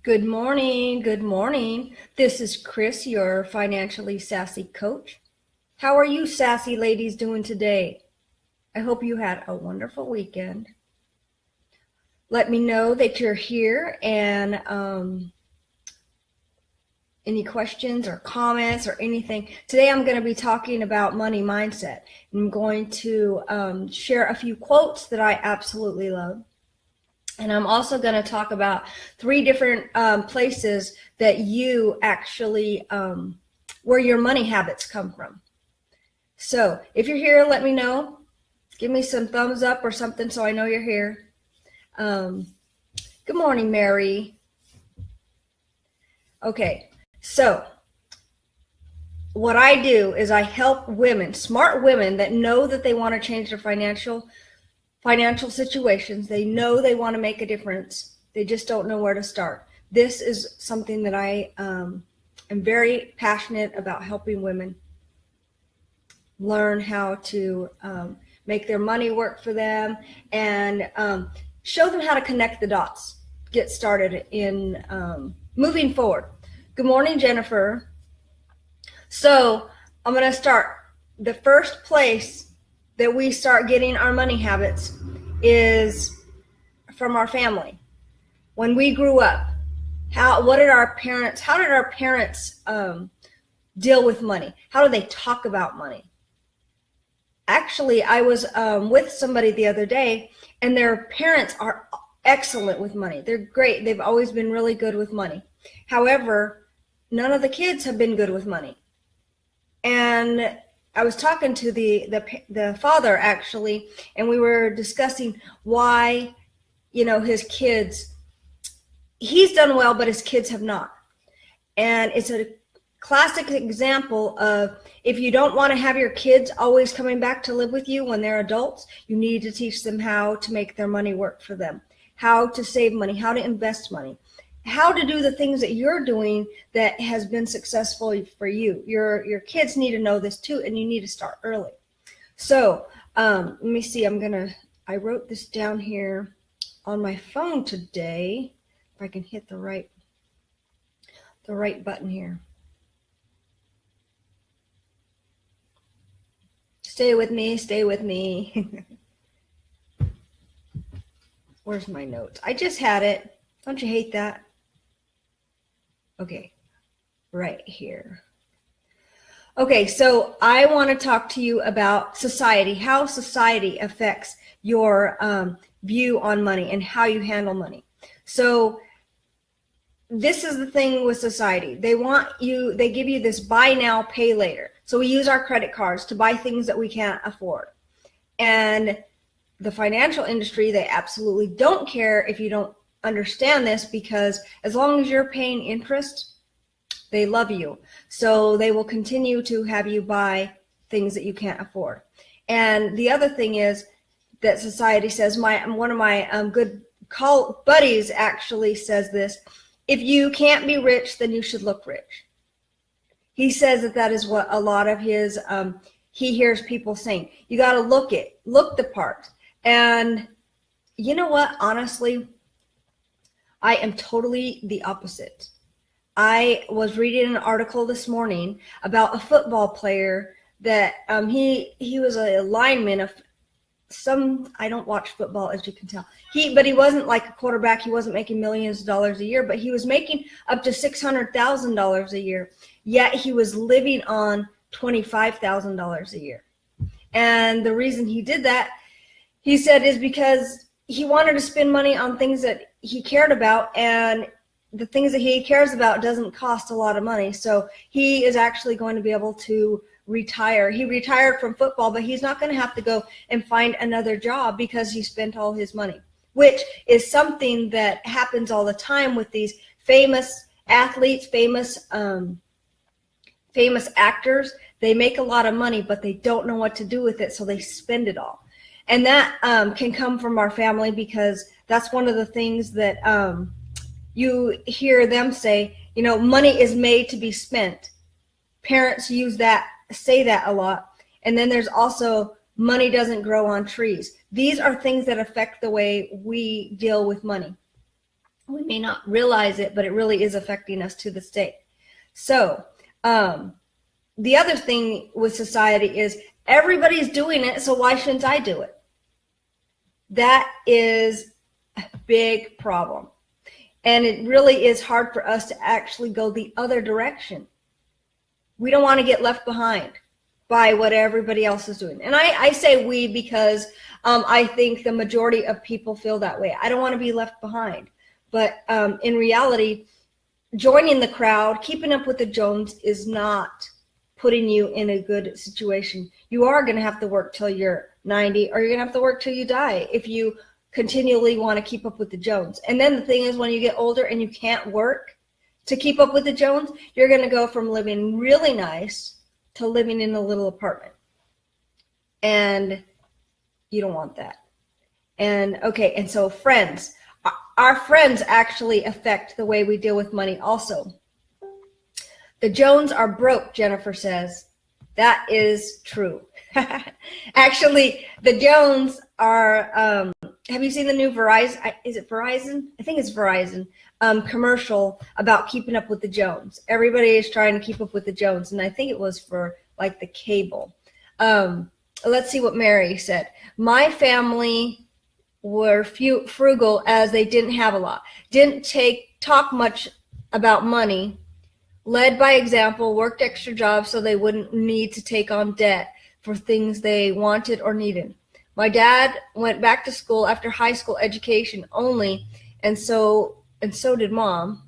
Good morning. Good morning. This is Chris, your Financially Sassy Coach. How are you sassy ladies doing today? I hope you had a wonderful weekend. Let me know that you're here and any questions or comments or anything. Today I'm going to be talking about money mindset. I'm going to share a few quotes that I absolutely love. And I'm also going to talk about 3 different places that you actually, where your money habits come from. So if you're here, let me know. Give me some thumbs up or something so I know you're here. Good morning, Mary. Okay, so what I do is I help women, smart women that know that they want to change their financial situations. They know they want to make a difference. They just don't know where to start. This is something that I am very passionate about, helping women learn how to make their money work for them and show them how to connect the dots, get started in moving forward. Good morning, Jennifer. So I'm going to start. The first place that we start getting our money habits is from our family. When we grew up, how did our parents deal with money? How do they talk about money? Actually, I was with somebody the other day, and their parents are excellent with money. They're great. They've always been really good with money. However, none of the kids have been good with money. And I was talking to the father actually, and we were discussing why, his kids, he's done well, but his kids have not. And it's a classic example of, if you don't want to have your kids always coming back to live with you when they're adults, you need to teach them how to make their money work for them, how to save money, how to invest money, how to do the things that you're doing that has been successful for you. Your kids need to know this too, and you need to start early. So let me see. I wrote this down here on my phone today. If I can hit the right button here. Stay with me. Where's my notes? I just had it. Don't you hate that? Okay, right here. Okay, so I want to talk to you about society, how society affects your view on money and how you handle money. So this is the thing with society. They give you this buy now, pay later. So we use our credit cards to buy things that we can't afford. And the financial industry, they absolutely don't care if you don't understand this, because as long as you're paying interest, they love you. So they will continue to have you buy things that you can't afford. And the other thing is that society says, one of my good buddies actually says this: if you can't be rich, then you should look rich. He says that is what a lot of his he hears people saying. You got to look the part. And you know what? Honestly, I am totally the opposite. I was reading an article this morning about a football player that he was a lineman of some, I don't watch football, as you can tell. But he wasn't like a quarterback. He wasn't making millions of dollars a year, but he was making up to $600,000 a year. Yet he was living on $25,000 a year. And the reason he did that, he said, is because he wanted to spend money on things that he cared about, and the things that he cares about doesn't cost a lot of money. So he is actually going to be able to retire. He retired from football, but he's not going to have to go and find another job because he spent all his money, which is something that happens all the time with these famous athletes, famous actors. They make a lot of money, but they don't know what to do with it, so they spend it all. And that can come from our family, because that's one of the things that you hear them say, money is made to be spent. Parents say that a lot. And then there's also, money doesn't grow on trees. These are things that affect the way we deal with money. We may not realize it, but it really is affecting us to this day. So the other thing with society is everybody's doing it, so why shouldn't I do it? That is a big problem. And it really is hard for us to actually go the other direction. We don't want to get left behind by what everybody else is doing. And I say we because I think the majority of people feel that way. I don't want to be left behind. But in reality, joining the crowd, keeping up with the Jones is not putting you in a good situation. You are going to have to work till you're 90, or you're going to have to work till you die if you continually want to keep up with the Jones. And then the thing is, when you get older and you can't work to keep up with the Jones, you're going to go from living really nice to living in a little apartment. And you don't want that. And okay, and so friends, our friends actually affect the way we deal with money also. The Jones are broke, Jennifer says. That is true. Actually, the Jones are, have you seen the new Verizon, is it Verizon? I think it's Verizon, commercial about keeping up with the Jones. Everybody is trying to keep up with the Jones, and I think it was for like the cable. Let's see what Mary said. My family were frugal as they didn't have a lot. Didn't talk much about money. Led by example, worked extra jobs so they wouldn't need to take on debt for things they wanted or needed. My dad went back to school after high school education only, and so did mom.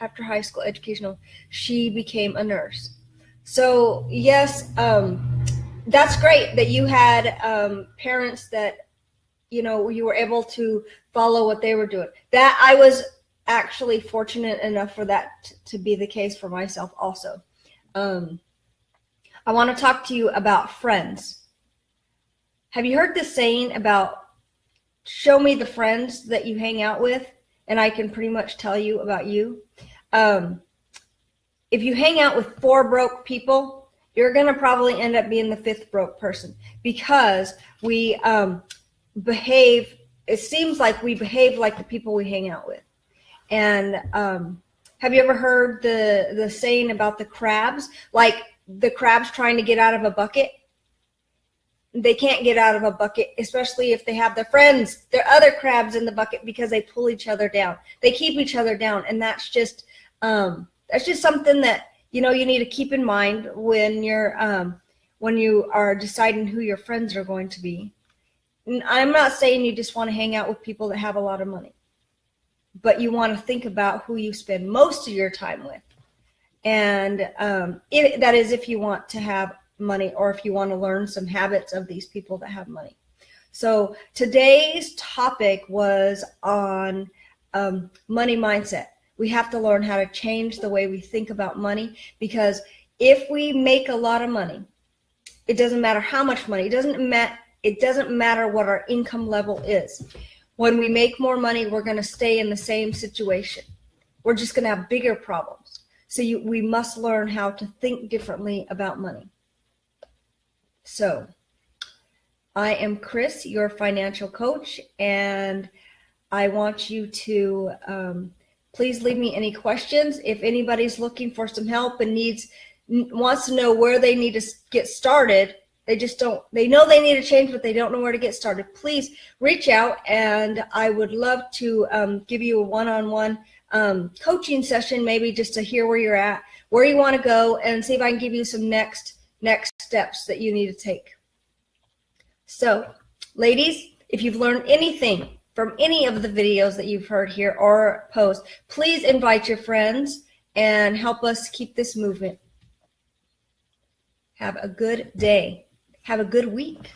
After high school education, she became a nurse. So yes, that's great that you had parents that, you know, you were able to follow what they were doing. That I was actually fortunate enough for that to be the case for myself also. I want to talk to you about friends. Have you heard this saying about show me the friends that you hang out with and I can pretty much tell you about you? If you hang out with 4 broke people, you're going to probably end up being the 5th broke person, because we behave, it seems like we behave like the people we hang out with. And have you ever heard the saying about the crabs? Like the crabs trying to get out of a bucket. They can't get out of a bucket, especially if they have their friends, their other crabs in the bucket, because they pull each other down. They keep each other down, and that's just something that, you know, you need to keep in mind when you are deciding who your friends are going to be. And I'm not saying you just want to hang out with people that have a lot of money, but you want to think about who you spend most of your time with. And that is if you want to have money, or if you want to learn some habits of these people that have money. So today's topic was on money mindset. We have to learn how to change the way we think about money, because if we make a lot of money, it doesn't matter how much money, it doesn't matter what our income level is. When we make more money, we're going to stay in the same situation. We're just going to have bigger problems. So we must learn how to think differently about money. So I am Chris, your financial coach, and I want you to please leave me any questions. If anybody's looking for some help and wants to know where they need to get started, they know they need to change, but they don't know where to get started, please reach out, and I would love to give you a one-on-one coaching session, maybe just to hear where you're at, where you want to go, and see if I can give you some next steps that you need to take. So, ladies, if you've learned anything from any of the videos that you've heard here or post, please invite your friends and help us keep this movement. Have a good day. Have a good week.